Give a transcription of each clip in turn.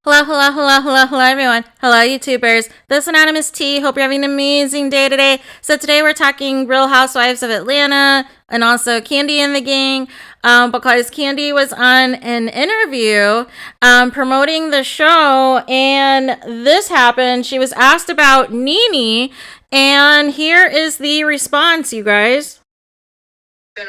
Hello, hello, hello, hello, hello, everyone. Hello, YouTubers. This is Anonymous T. Hope you're having an amazing day today. So today we're talking Real Housewives of Atlanta and also Kandi and the Gang, because Kandi was on an interview promoting the show, and this happened. She was asked about NENE, and here is the response, you guys. There's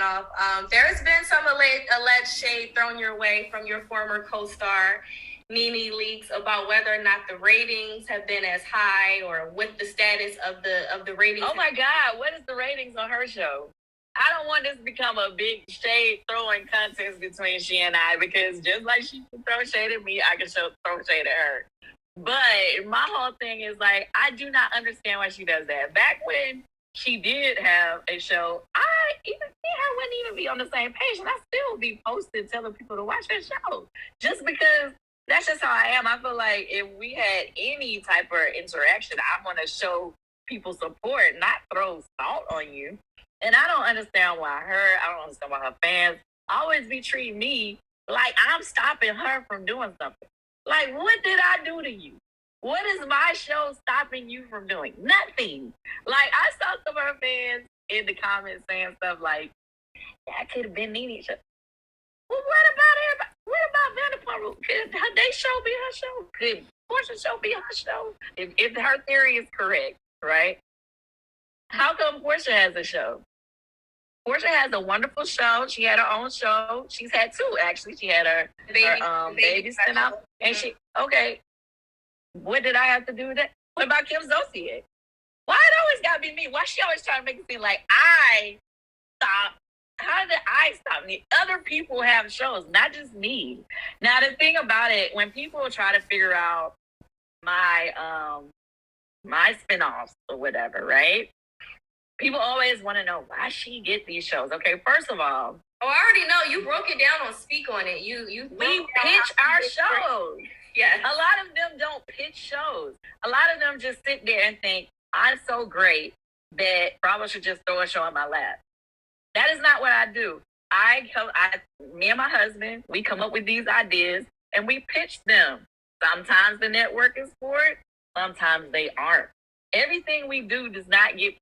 been some alleged shade thrown your way from your former co-star NENE Leakes about whether or not the ratings have been as high or what the status of the ratings. Oh my God, what is the ratings on her show? I don't want this to become a big shade throwing contest between she and I, because just like she can throw shade at me, I can throw shade at her. But my whole thing is like, I do not understand why she does that. Back when she did have a show, even me and her wouldn't even be on the same page, and I still would be posting telling people to watch her show, just because that's just how I am. I feel like if we had any type of interaction, I want to show people support, not throw salt on you. And I don't understand why I don't understand why her fans always be treating me like I'm stopping her from doing something. Like, what did I do to you? What is my show stopping you from doing? Nothing. Like, I saw some of her fans in the comments saying stuff like, that could have been NENE's show. Well, what about everybody? What about Vanderpump? Could they show be her show? Could Portia's show be her show? If her theory is correct, right? How come Portia has a show? Portia has a wonderful show. She had her own show. She's had two, actually. She had her baby sent out. And okay, what did I have to do with that? What about Kim Zolciak? Why it always gotta be me? Why she always trying to make it seem like I stop? How did I stop me? Other people have shows, not just me. Now the thing about it, when people try to figure out my my spinoffs or whatever, right? People always want to know why she get these shows. Okay, first of all, I already know you broke it down on Speak on It. We pitch our shows. Yeah, a lot of them don't pitch shows. A lot of them just sit there and think I'm so great that Bravo should just throw a show in my lap. That is not what I do. Me and my husband, we come up with these ideas and we pitch them. Sometimes the network is for it. Sometimes they aren't. Everything we do does not get,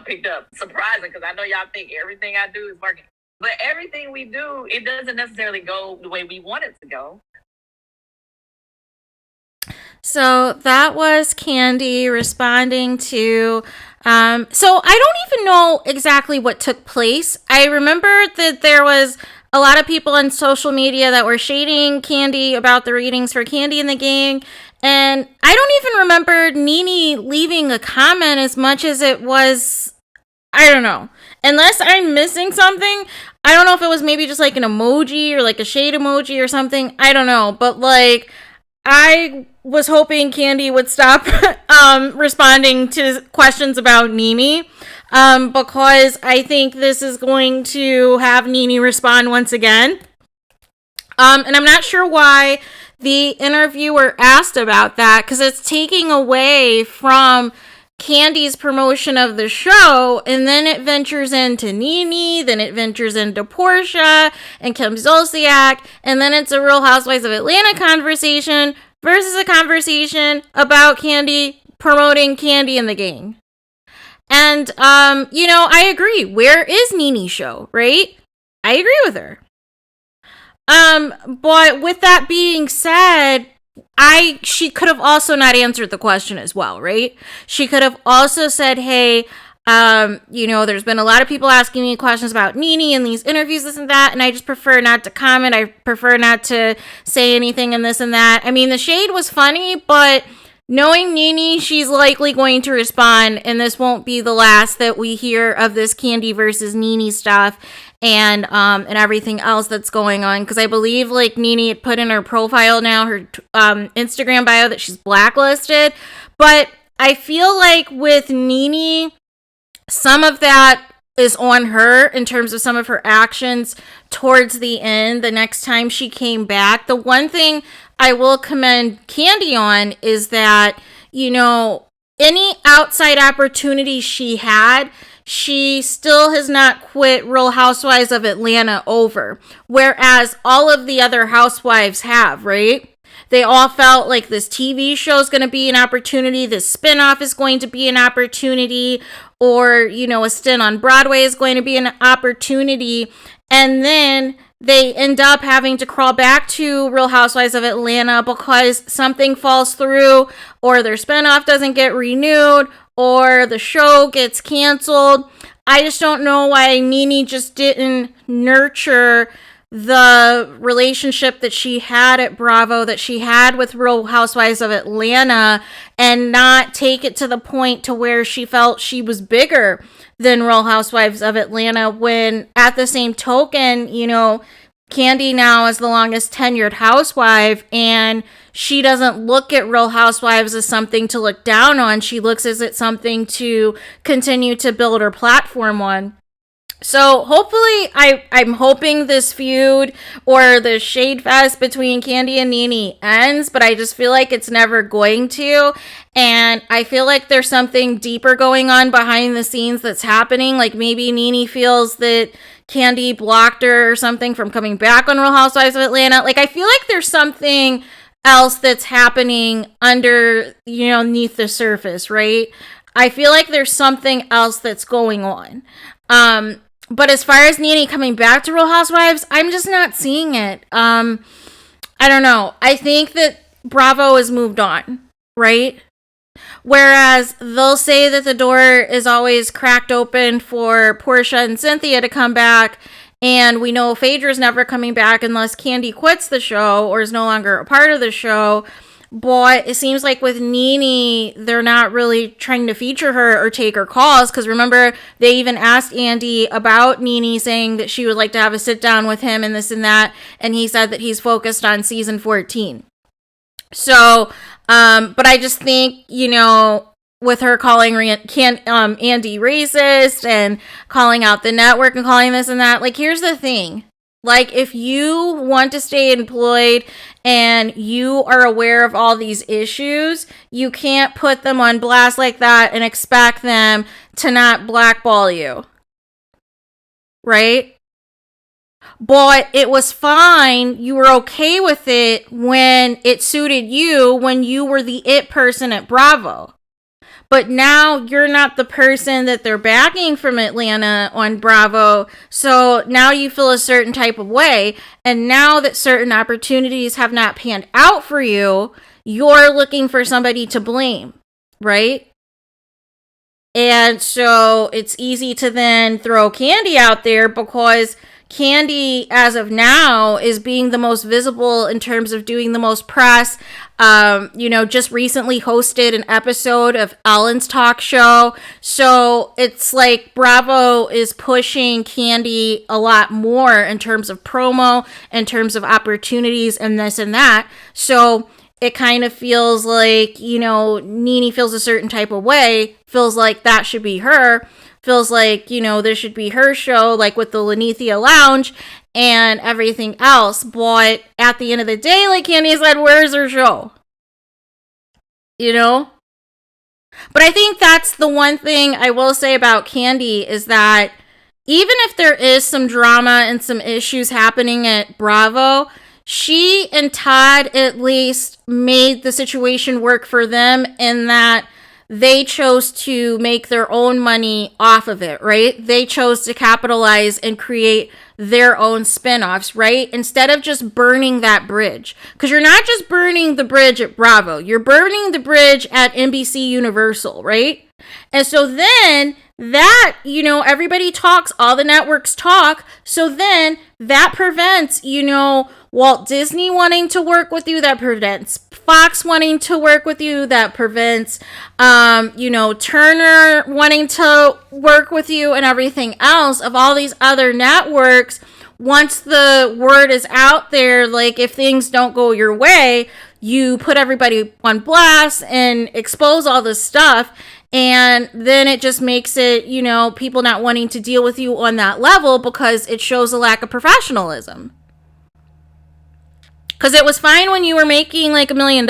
picked up. Surprising, because I know y'all think everything I do is working. But everything we do, it doesn't necessarily go the way we want it to go. So that was Kandi responding to, so I don't even know exactly what took place. I remember that there was a lot of people on social media that were shading Kandi about the ratings for Kandi and the Gang. And I don't even remember NENE leaving a comment as much as it was, I don't know. Unless I'm missing something. I don't know if it was maybe just like an emoji or like a shade emoji or something. I don't know. But like, I was hoping Kandi would stop responding to questions about NENE, because I think this is going to have NENE respond once again. And I'm not sure why the interviewer asked about that, because it's taking away from Kandi's promotion of the show, and then it ventures into NENE, then it ventures into Portia and Kim Zolciak, and then it's a Real Housewives of Atlanta conversation versus a conversation about Kandi promoting Kandi and the Gang. And, I agree. Where is NENE's show, right? I agree with her. But with that being said, she could have also not answered the question as well, right? She could have also said, hey, there's been a lot of people asking me questions about NENE in these interviews, this and that, and I just prefer not to comment. I prefer not to say anything and this and that. I mean, the shade was funny, but knowing NENE, she's likely going to respond, and this won't be the last that we hear of this Kandi versus NENE stuff and everything else that's going on, because I believe like NENE had put in her profile now, her Instagram bio, that she's blacklisted. But I feel like with NENE, some of that is on her in terms of some of her actions towards the end, the next time she came back. The one thing I will commend Kandi on is that, any outside opportunity she had, she still has not quit Real Housewives of Atlanta over, whereas all of the other housewives have, right? They all felt like this TV show is going to be an opportunity, this spinoff is going to be an opportunity, or, you know, a stint on Broadway is going to be an opportunity. And then they end up having to crawl back to Real Housewives of Atlanta because something falls through, or their spinoff doesn't get renewed, or the show gets canceled. I just don't know why NeNe just didn't nurture the relationship that she had at Bravo, that she had with Real Housewives of Atlanta, and not take it to the point to where she felt she was bigger than Real Housewives of Atlanta, when at the same token, you know, KANDI now is the longest tenured housewife, and she doesn't look at Real Housewives as something to look down on. She looks as it something to continue to build her platform on. So hopefully, I'm hoping this feud or the shade fest between KANDI and NeNe ends, but I just feel like it's never going to. And I feel like there's something deeper going on behind the scenes that's happening. Like maybe NeNe feels that KANDI blocked her or something from coming back on Real Housewives of Atlanta. Like I feel like there's something else that's happening under, you know, beneath the surface, right? I feel like there's something else that's going on. But as far as NeNe coming back to Real Housewives, I'm just not seeing it. I don't know. I think that Bravo has moved on, right? Whereas they'll say that the door is always cracked open for Portia and Cynthia to come back, and we know Phaedra's never coming back unless KANDI quits the show or is no longer a part of the show. But it seems like with NeNe, they're not really trying to feature her or take her calls. Because remember, they even asked Andy about NeNe, saying that she would like to have a sit down with him and this and that. And he said that he's focused on season 14. So, but I just think, you know, with her calling Andy racist and calling out the network and calling this and that, like, here's the thing. Like, if you want to stay employed and you are aware of all these issues, you can't put them on blast like that and expect them to not blackball you. Right? But it was fine. You were okay with it when it suited you, when you were the it person at Bravo. But now you're not the person that they're backing from Atlanta on Bravo. So now you feel a certain type of way. And now that certain opportunities have not panned out for you, you're looking for somebody to blame, right? And so it's easy to then throw KANDI out there because KANDI, as of now, is being the most visible in terms of doing the most press. Just recently hosted an episode of Ellen's talk show. So it's like Bravo is pushing KANDI a lot more in terms of promo, in terms of opportunities and this and that. So it kind of feels like, you know, NeNe feels a certain type of way, feels like that should be her. Feels like, you know, this should be her show, like with the Lanithia Lounge and everything else. But at the end of the day, like KANDI said, where's her show? You know? But I think that's the one thing I will say about KANDI is that even if there is some drama and some issues happening at Bravo, she and Todd at least made the situation work for them in that they chose to make their own money off of it, right? They chose to capitalize and create their own spinoffs, right? Instead of just burning that bridge. Because you're not just burning the bridge at Bravo. You're burning the bridge at NBC Universal, right? And so then that, you know, everybody talks, all the networks talk. So then that prevents, you know, Walt Disney wanting to work with you, that prevents Fox wanting to work with you, that prevents, Turner wanting to work with you and everything else of all these other networks. Once the word is out there, like if things don't go your way, you put everybody on blast and expose all this stuff. And then it just makes it, you know, people not wanting to deal with you on that level because it shows a lack of professionalism. Because it was fine when you were making like $1 million,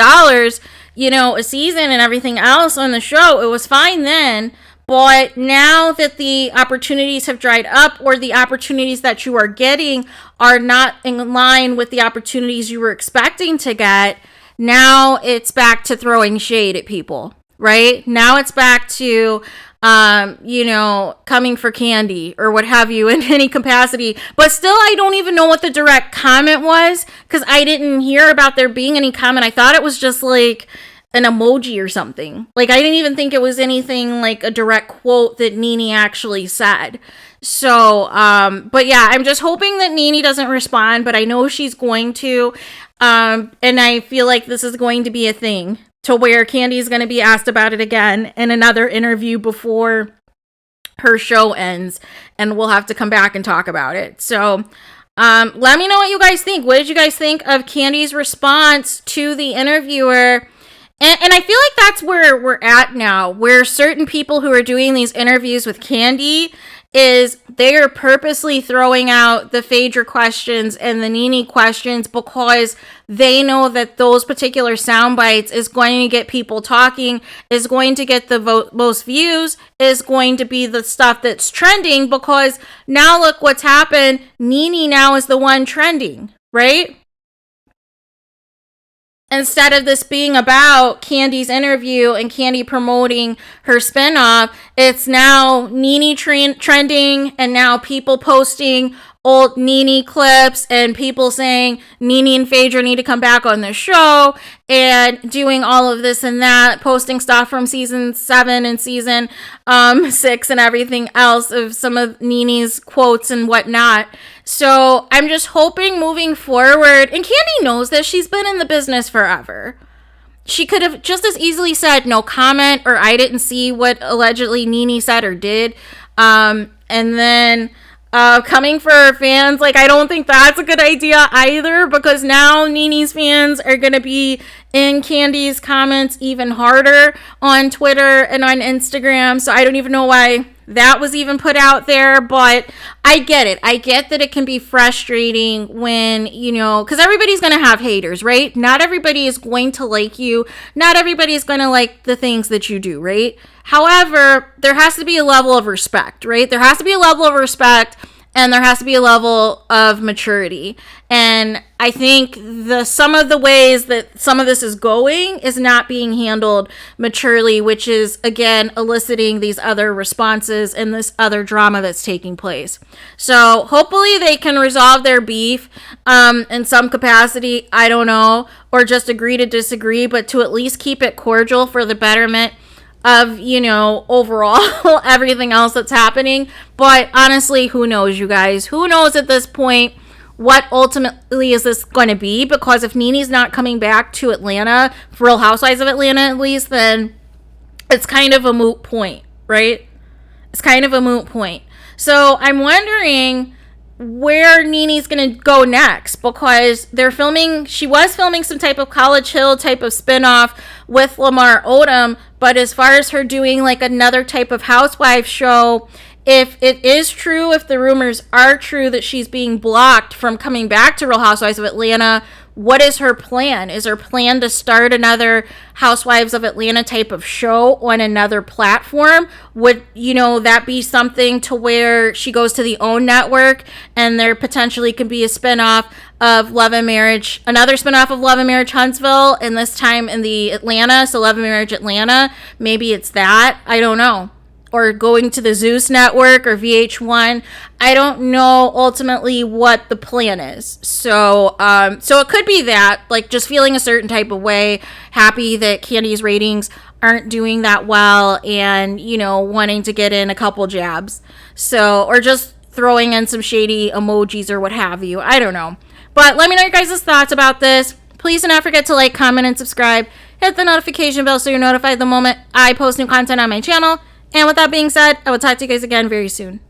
you know, a season and everything else on the show. It was fine then. But now that the opportunities have dried up or the opportunities that you are getting are not in line with the opportunities you were expecting to get, now it's back to throwing shade at people, right? Now it's back to, coming for Kandi or what have you in any capacity. But still, I don't even know what the direct comment was because I didn't hear about there being any comment. I thought it was just like an emoji or something. Like, I didn't even think it was anything like a direct quote that NENE actually said. So, but yeah, I'm just hoping that NENE doesn't respond, but I know she's going to. And I feel like this is going to be a thing to where Kandi's going to be asked about it again in another interview before her show ends, and we'll have to come back and talk about it. So, let me know what you guys think. What did you guys think of Kandi's response to the interviewer? And I feel like that's where we're at now, where certain people who are doing these interviews with Kandi is they are purposely throwing out the Phaedra questions and the NENE questions because they know that those particular sound bites is going to get people talking, is going to get the most views, is going to be the stuff that's trending, because now look what's happened. NENE now is the one trending, right? Instead of this being about Kandi's interview and Kandi promoting her spinoff, it's now NENE trending, and now people posting old NENE clips and people saying NENE and Phaedra need to come back on the show and doing all of this and that, posting stuff from season 7 and season 6 and everything else of some of NENE's quotes and whatnot. So I'm just hoping moving forward, and Kandi knows that she's been in the business forever. She could have just as easily said no comment, or I didn't see what allegedly NENE said or did. And then coming for her fans, like, I don't think that's a good idea either, because now NENE's fans are going to be in Kandi's comments even harder on Twitter and on Instagram. So I don't even know why that was even put out there, but I get it. I get that it can be frustrating when, because everybody's going to have haters, right? Not everybody is going to like you. Not everybody is going to like the things that you do, right? However, there has to be a level of respect, right? There has to be a level of respect, and there has to be a level of maturity. And I think some of the ways that some of this is going is not being handled maturely, which is, again, eliciting these other responses and this other drama that's taking place. So hopefully they can resolve their beef in some capacity, I don't know, or just agree to disagree, but to at least keep it cordial for the betterment of, overall everything else that's happening. But honestly, who knows, you guys? Who knows at this point what ultimately is this going to be? Because if NENE's not coming back to Atlanta, for Real Housewives of Atlanta at least, then it's kind of a moot point, right? It's kind of a moot point. So I'm wondering where NENE's going to go next, because she was filming some type of College Hill type of spinoff with Lamar Odom, but as far as her doing like another type of housewife show, if it is true, if the rumors are true that she's being blocked from coming back to Real Housewives of Atlanta, what is her plan? Is her plan to start another Housewives of Atlanta type of show on another platform? Would, that be something to where she goes to the OWN network and there potentially could be a spinoff of Love and Marriage, another spinoff of Love and Marriage Huntsville, and this time in the Atlanta, so Love and Marriage Atlanta? Maybe it's that. I don't know. Or going to the Zeus network or VH1. I don't know ultimately what the plan is. So it could be that, like, just feeling a certain type of way, happy that Kandi's ratings aren't doing that well, and, wanting to get in a couple jabs. So, or just throwing in some shady emojis or what have you. I don't know. But let me know your guys' thoughts about this. Please do not forget to like, comment, and subscribe. Hit the notification bell so you're notified the moment I post new content on my channel. And with that being said, I will talk to you guys again very soon.